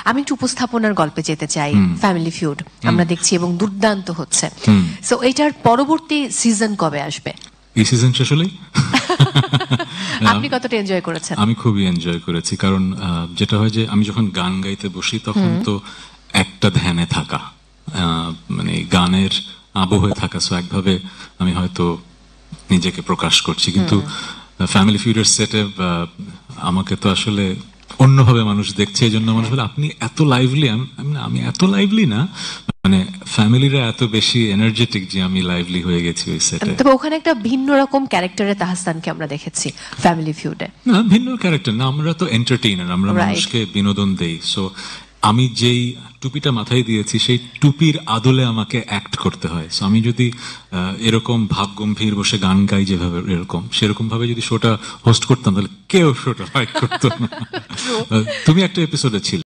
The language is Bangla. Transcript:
আমি একটু উপস্থাপনার গল্পে যেতে চাই। ফ্যামিলি ফিউড আমরা দেখছি এবং দুর্দান্ত হচ্ছে। সো এটার পরবর্তী সিজন কবে আসবে? এই সিজন শেষ হলেই। আপনি কতটা এনজয় করেছেন? আমি খুবই এনজয় করেছি, কারণ যেটা হয় যে আমি যখন গান গাইতে বসি তখন তো একটা ধ্যানে থাকা, মানে গানের আবহে থাকা, সো একভাবে আমি হয়তো নিজেকে প্রকাশ করছি। কিন্তু ফ্যামিলি ফিউডের সেটে আমাকে তো আসলে অন্যভাবে মানুষ দেখছে, এই জন্য মানুষ বলে আপনি এত লাইভলি। আমি এত লাইভলি না, মানে ফ্যামিলিরা এত বেশি এনার্জেটিক যে আমি লাইভলি হয়ে গেছি ওই সেটে। তবে ওখানে একটা ভিন্ন রকম ক্যারেক্টারে তাহসানকে আমরা দেখেছি ফ্যামিলি ফিউডে। না, ভিন্ন ক্যারেক্টার না, আমরা তো এন্টারটেইনার, আমরা মানুষকে বিনোদন দেই। সো আমি যেই টুপিটা মাথায় দিয়েছি সেই টুপির আদলে আমাকে অ্যাক্ট করতে হয়। সো আমি যদি এরকম ভাবগম্ভীর বসে গান গাই যেভাবে, সেরকম ভাবে যদি শোটা হোস্ট করতাম তাহলে কেউ শোটা লাইক করতো না। তুমি একটা এপিসোডে ছিলে।